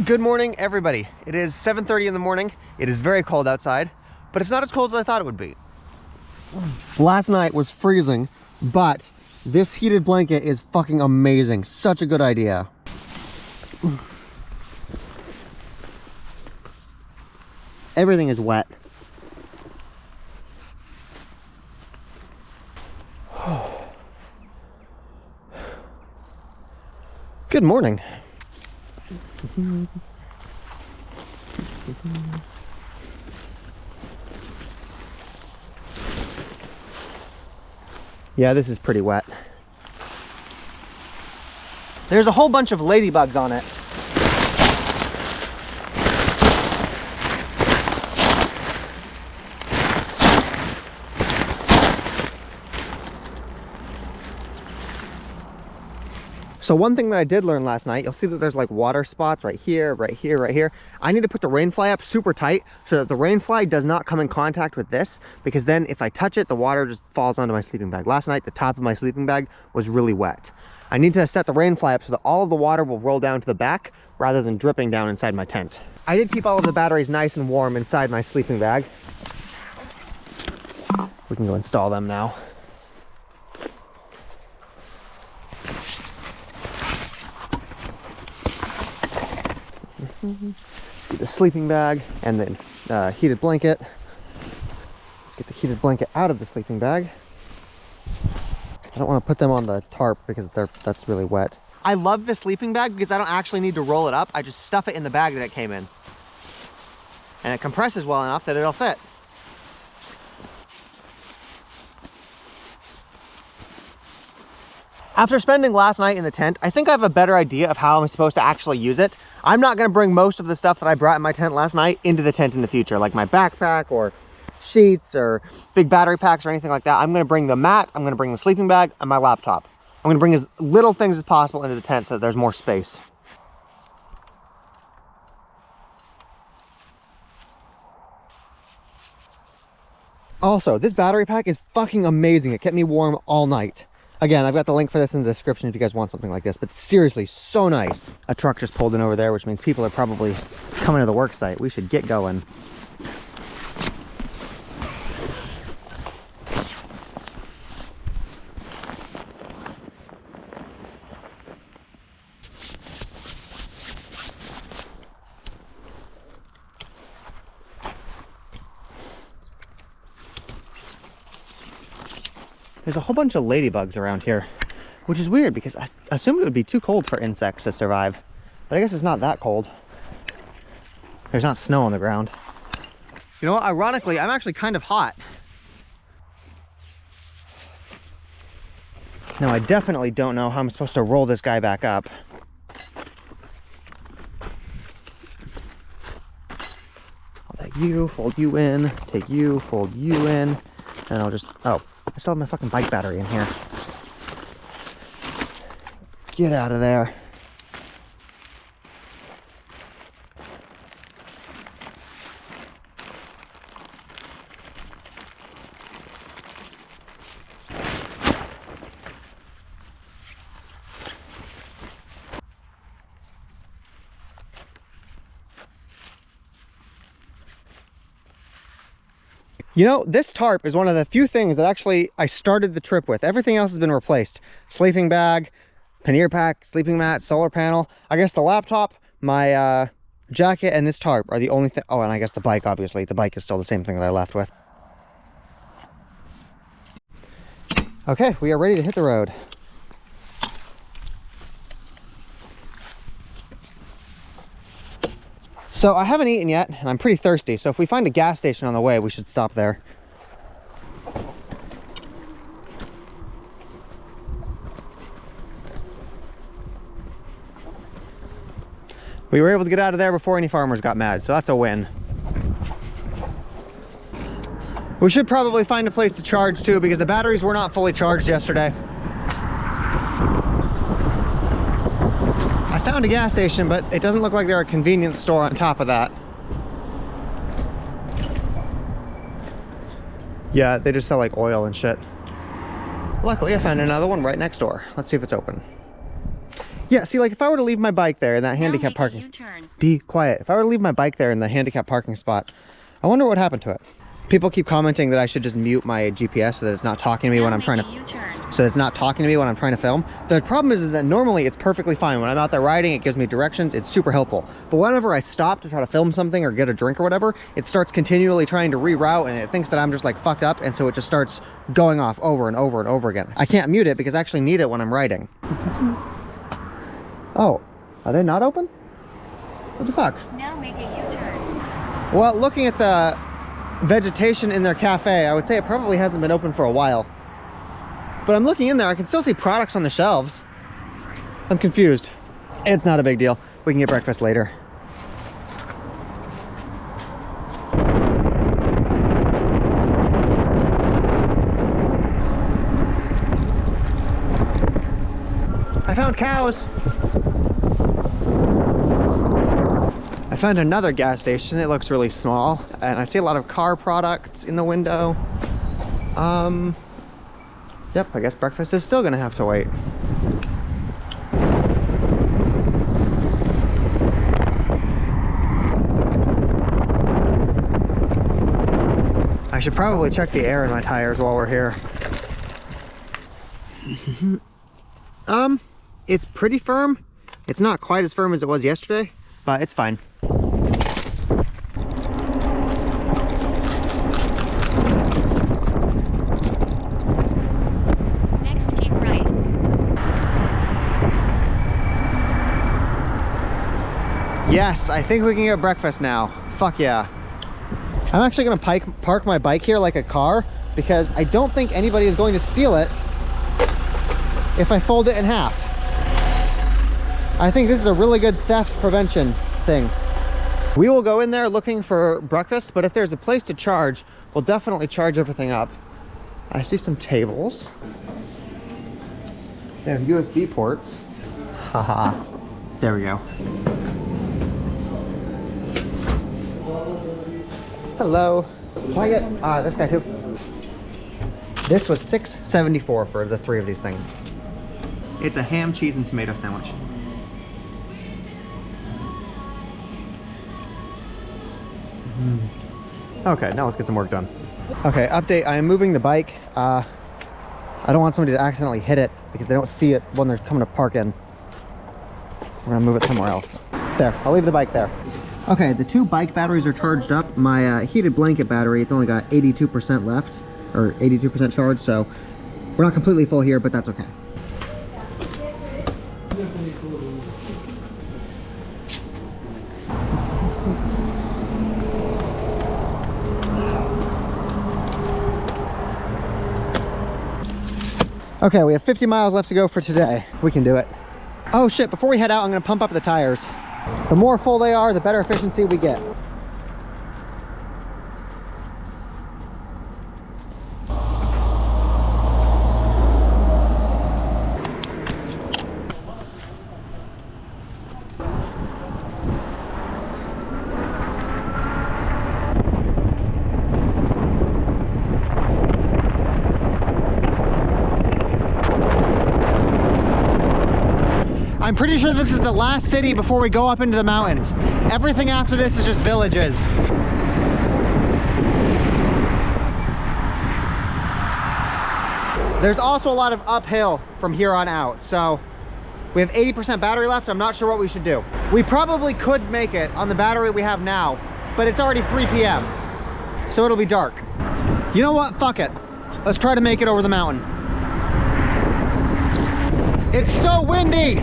Good morning, everybody. It is 7:30 in the morning. It is very cold outside, but it's not as cold as I thought it would be. Last night was freezing, but this heated blanket is fucking amazing. Such a good idea. Everything is wet. Good morning. Yeah, this is pretty wet. There's a whole bunch of ladybugs on it. So one thing that I did learn last night, you'll see that there's like water spots right here, right here, right here. I need to put the rain fly up super tight so that the rain fly does not come in contact with this, because then if I touch it, the water just falls onto my sleeping bag. Last night, the top of my sleeping bag was really wet. I need to set the rain fly up so that all of the water will roll down to the back rather than dripping down inside my tent. I did keep all of the batteries nice and warm inside my sleeping bag. We can go install them now. The sleeping bag and the heated blanket. Let's get the heated blanket out of the sleeping bag. I don't want to put them on the tarp because that's really wet. I love this sleeping bag because I don't actually need to roll it up. I just stuff it in the bag that it came in. And it compresses well enough that it'll fit. After spending last night in the tent, I think I have a better idea of how I'm supposed to actually use it. I'm not going to bring most of the stuff that I brought in my tent last night into the tent in the future, like my backpack or sheets or big battery packs or anything like that. I'm going to bring the mat, I'm going to bring the sleeping bag, and my laptop. I'm going to bring as little things as possible into the tent so that there's more space. Also, this battery pack is fucking amazing. It kept me warm all night. Again, I've got the link for this in the description if you guys want something like this, but seriously, so nice. A truck just pulled in over there, which means people are probably coming to the work site. We should get going. There's a whole bunch of ladybugs around here, which is weird because I assumed it would be too cold for insects to survive, but I guess it's not that cold. There's not snow on the ground. You know what? Ironically, I'm actually kind of hot. Now, I definitely don't know how I'm supposed to roll this guy back up. I'll take you, fold you in, take you, fold you in, and I'll just, oh. I still have my fucking bike battery in here. Get out of there. You know, this tarp is one of the few things that actually I started the trip with. Everything else has been replaced. Sleeping bag, pannier pack, sleeping mat, solar panel. I guess the laptop, my jacket, and this tarp are the only thing. Oh, and I guess the bike, obviously. The bike is still the same thing that I left with. Okay, we are ready to hit the road. So I haven't eaten yet, and I'm pretty thirsty, so if we find a gas station on the way, we should stop there. We were able to get out of there before any farmers got mad, so that's a win. We should probably find a place to charge too, because the batteries were not fully charged yesterday. I found a gas station, but it doesn't look like there's a convenience store on top of that. Yeah, they just sell like oil and shit. Luckily, I found another one right next door. Let's see if it's open. Yeah, see, like if I were to leave my bike there in that handicap parking spot. Be quiet. If I were to leave my bike there in the handicap parking spot, I wonder what happened to it. People keep commenting that I should just mute my GPS so that it's not talking to me when I'm trying to... So it's not talking to me when I'm trying to film. The problem is that normally it's perfectly fine. When I'm out there riding, it gives me directions. It's super helpful. But whenever I stop to try to film something or get a drink or whatever, it starts continually trying to reroute and it thinks that I'm just like fucked up. And so it just starts going off over and over and over again. I can't mute it because I actually need it when I'm riding. Oh, are they not open? What the fuck? Now make a U-turn. Well, looking at the vegetation in their cafe, I would say it probably hasn't been open for a while. But I'm looking in there, I can still see products on the shelves. I'm confused. It's not a big deal. We can get breakfast later. I found cows. I found another gas station. It looks really small and I see a lot of car products in the window. Yep, I guess breakfast is still gonna have to wait. I should probably check the air in my tires while we're here. It's pretty firm. It's not quite as firm as it was yesterday, but it's fine. Next, keep right. Yes, I think we can get breakfast now. Fuck yeah. I'm actually gonna park my bike here like a car because I don't think anybody is going to steal it if I fold it in half. I think this is a really good theft prevention thing. We will go in there looking for breakfast, but if there's a place to charge, we'll definitely charge everything up. I see some tables. They have USB ports. Haha. There we go. Hello. Can I get this guy too? This was $6.74 for the 3 of these things. It's a ham, cheese, and tomato sandwich. Okay, now let's get some work done. Okay, update. I am moving the bike. I don't want somebody to accidentally hit it because they don't see it when they're coming to park in. We're gonna move it somewhere else. There, I'll leave the bike there. Okay, the 2 bike batteries are charged up. My heated blanket battery, it's only got 82% left, or 82% charged, so we're not completely full here, but that's okay. Okay, we have 50 miles left to go for today. We can do it. Oh shit, before we head out, I'm gonna pump up the tires. The more full they are, the better efficiency we get. I'm pretty sure this is the last city before we go up into the mountains. Everything after this is just villages. There's also a lot of uphill from here on out, so we have 80% battery left. I'm not sure what we should do. We probably could make it on the battery we have now, but it's already 3 p.m. so it'll be dark. You know what? Fuck it. Let's try to make it over the mountain. It's so windy.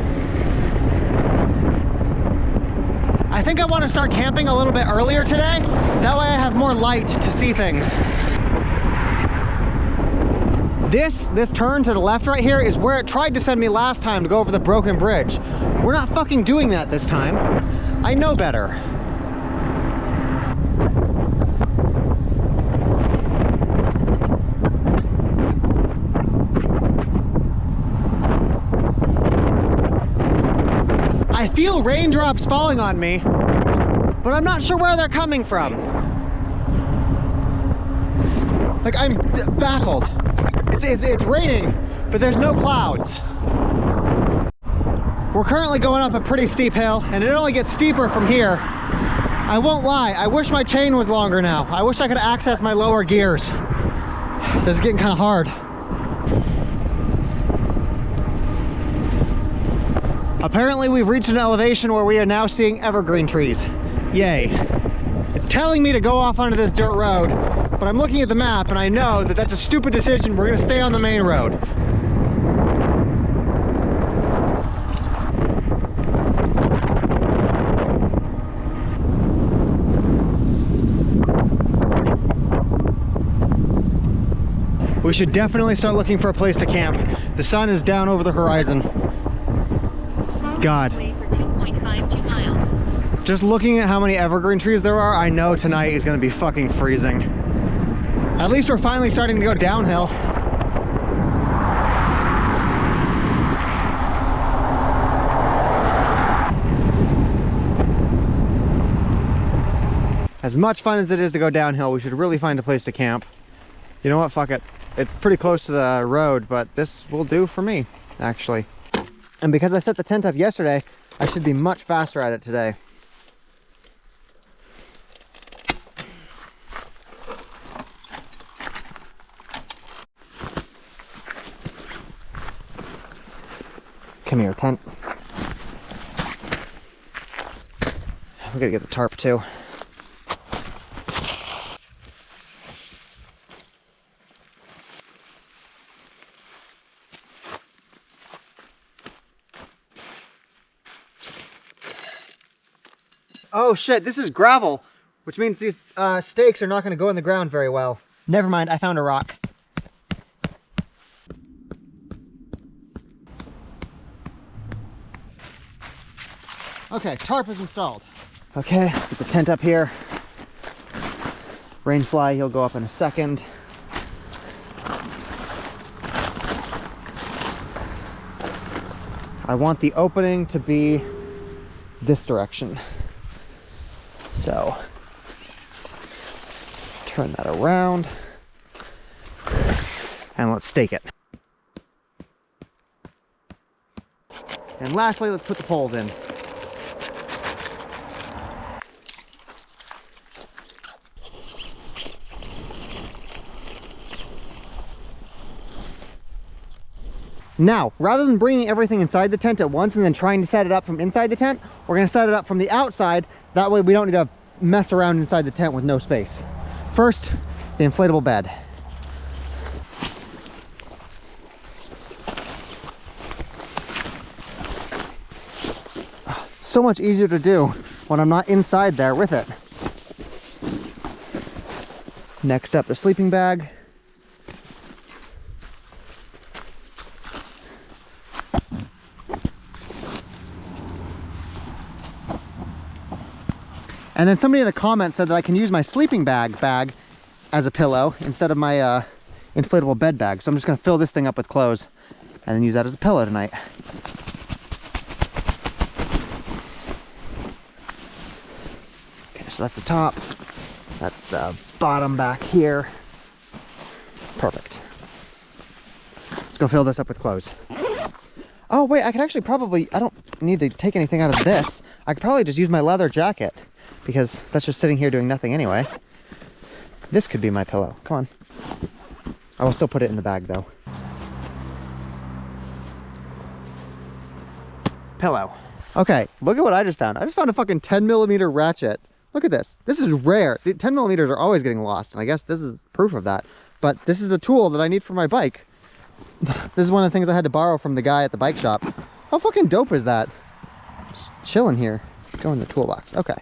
I think I want to start camping a little bit earlier today. That way I have more light to see things. This turn to the left right here is where it tried to send me last time to go over the broken bridge. We're not fucking doing that this time. I know better. I feel raindrops falling on me, but I'm not sure where they're coming from. Like, I'm baffled. It's raining, but there's no clouds. We're currently going up a pretty steep hill, and it only gets steeper from here. I won't lie, I wish my chain was longer now. I wish I could access my lower gears. This is getting kind of hard. Apparently we've reached an elevation where we are now seeing evergreen trees. Yay. It's telling me to go off onto this dirt road, but I'm looking at the map and I know that that's a stupid decision. We're gonna stay on the main road. We should definitely start looking for a place to camp. The sun is down over the horizon. God. For 2.52 miles. Just looking at how many evergreen trees there are, I know tonight is gonna be fucking freezing. At least we're finally starting to go downhill. As much fun as it is to go downhill, we should really find a place to camp. You know what, fuck it. It's pretty close to the road, but this will do for me, actually. And because I set the tent up yesterday, I should be much faster at it today. Come here, tent. We gotta get the tarp too. Oh shit, this is gravel, which means these stakes are not going to go in the ground very well. Never mind, I found a rock. Okay, tarp is installed. Okay, let's get the tent up here. Rainfly, he'll go up in a second. I want the opening to be this direction. So, turn that around, and let's stake it. And lastly, let's put the poles in. Now, rather than bringing everything inside the tent at once and then trying to set it up from inside the tent, we're going to set it up from the outside. That way we don't need to mess around inside the tent with no space. First, the inflatable bed. So much easier to do when I'm not inside there with it. Next up, the sleeping bag. And then somebody in the comments said that I can use my sleeping bag as a pillow instead of my inflatable bed bag. So I'm just going to fill this thing up with clothes and then use that as a pillow tonight. Okay, so that's the top. That's the bottom back here. Perfect. Let's go fill this up with clothes. Oh wait, I could actually probably, I don't need to take anything out of this. I could probably just use my leather jacket, because that's just sitting here doing nothing anyway. This could be my pillow. Come on. I will still put it in the bag though. Pillow. Okay, look at what I just found. I just found a fucking 10mm ratchet. Look at this. This is rare. The 10mm are always getting lost, and I guess this is proof of that. But this is the tool that I need for my bike. This is one of the things I had to borrow from the guy at the bike shop. How fucking dope is that? Just chilling here. Go in the toolbox. Okay.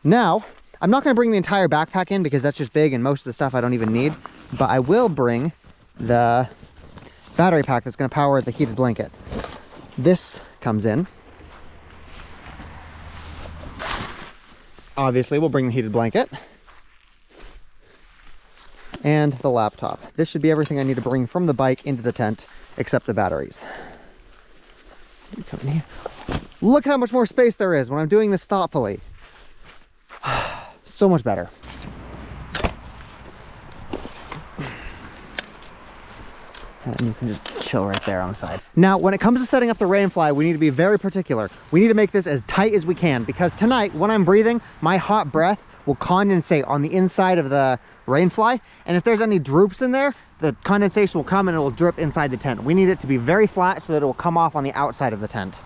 Now, I'm not going to bring the entire backpack in because that's just big and most of the stuff I don't even need. But I will bring the battery pack that's going to power the heated blanket. This comes in. Obviously, we'll bring the heated blanket. And the laptop. This should be everything I need to bring from the bike into the tent, except the batteries. Come in here. Look how much more space there is when I'm doing this thoughtfully. So much better. And you can just chill right there on the side. Now, when it comes to setting up the rainfly, we need to be very particular. We need to make this as tight as we can, because tonight, when I'm breathing, my hot breath will condensate on the inside of the rainfly. And if there's any droops in there, the condensation will come and it will drip inside the tent. We need it to be very flat so that it will come off on the outside of the tent.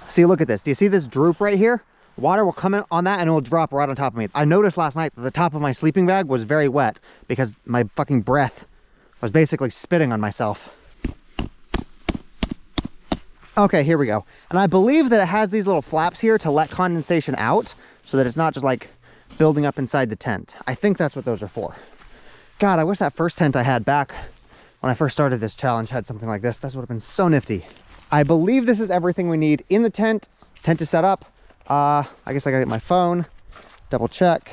See, look at this. Do you see this droop right here? Water will come in on that and it will drop right on top of me. I noticed last night that the top of my sleeping bag was very wet because my fucking breath was basically spitting on myself. Okay, here we go. And I believe that it has these little flaps here to let condensation out so that it's not just like building up inside the tent. I think that's what those are for. God, I wish that first tent I had back when I first started this challenge had something like this. This would have been so nifty. I believe this is everything we need in the tent. Tent is set up. I guess I gotta get my phone, double check.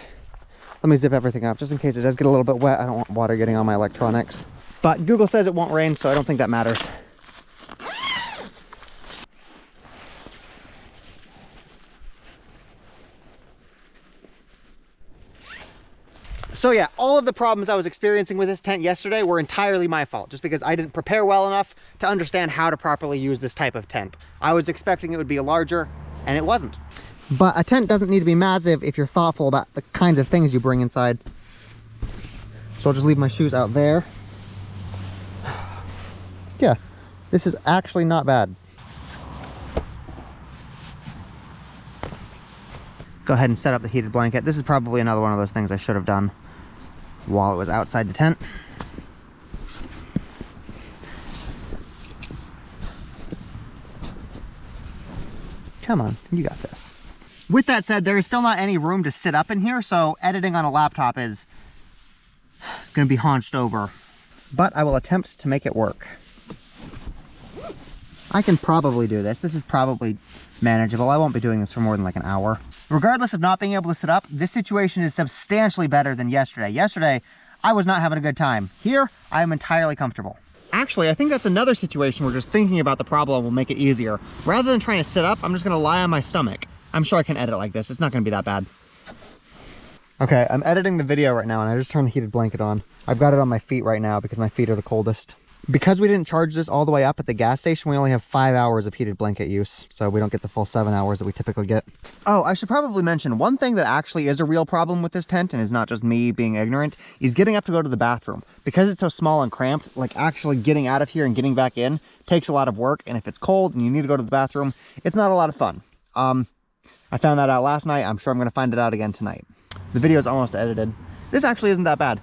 Let me zip everything up just in case it does get a little bit wet. I don't want water getting on my electronics. But Google says it won't rain, so I don't think that matters. So yeah, all of the problems I was experiencing with this tent yesterday were entirely my fault, just because I didn't prepare well enough to understand how to properly use this type of tent. I was expecting it would be larger, and it wasn't. But a tent doesn't need to be massive if you're thoughtful about the kinds of things you bring inside. So I'll just leave my shoes out there. Yeah, this is actually not bad. Go ahead and set up the heated blanket. This is probably another one of those things I should have done while it was outside the tent. Come on, you got this. With that said, there is still not any room to sit up in here, so editing on a laptop is going to be hunched over. But I will attempt to make it work. I can probably do this. This is probably manageable. I won't be doing this for more than like an hour. Regardless of not being able to sit up, this situation is substantially better than yesterday. Yesterday, I was not having a good time. Here, I am entirely comfortable. Actually, I think that's another situation where just thinking about the problem will make it easier. Rather than trying to sit up, I'm just gonna lie on my stomach. I'm sure I can edit like this. It's not gonna be that bad. Okay, I'm editing the video right now and I just turned the heated blanket on. I've got it on my feet right now because my feet are the coldest. Because we didn't charge this all the way up at the gas station, we only have 5 hours of heated blanket use, so we don't get the full 7 hours that we typically get. Oh, I should probably mention one thing that actually is a real problem with this tent, and is not just me being ignorant, is getting up to go to the bathroom. Because it's so small and cramped, like actually getting out of here and getting back in takes a lot of work, and if it's cold and you need to go to the bathroom, it's not a lot of fun. I found that out last night. I'm sure I'm going to find it out again tonight. The video is almost edited. This actually isn't that bad.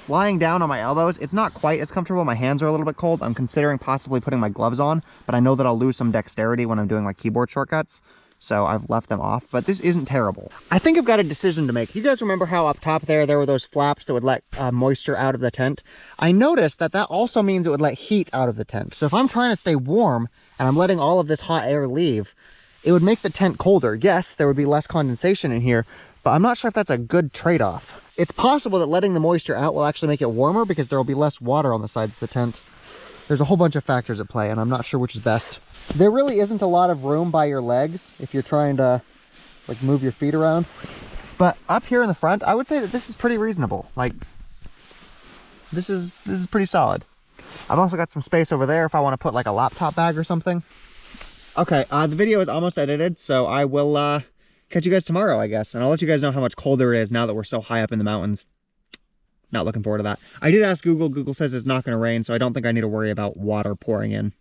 Lying down on my elbows, it's not quite as comfortable. My hands are a little bit cold. I'm considering possibly putting my gloves on, but I know that I'll lose some dexterity when I'm doing like keyboard shortcuts, so I've left them off, but this isn't terrible. I think I've got a decision to make. You guys remember how up top there were those flaps that would let moisture out of the tent? I noticed that that also means it would let heat out of the tent. So if I'm trying to stay warm and I'm letting all of this hot air leave, it would make the tent colder. Yes, there would be less condensation in here, but I'm not sure if that's a good trade-off. It's possible that letting the moisture out will actually make it warmer because there will be less water on the sides of the tent. There's a whole bunch of factors at play and I'm not sure which is best. There really isn't a lot of room by your legs if you're trying to like move your feet around. But up here in the front, I would say that this is pretty reasonable. Like this is pretty solid. I've also got some space over there if I want to put like a laptop bag or something. Okay, the video is almost edited, so I will catch you guys tomorrow, I guess. And I'll let you guys know how much colder it is now that we're so high up in the mountains. Not looking forward to that. I did ask Google. Google says it's not going to rain, so I don't think I need to worry about water pouring in.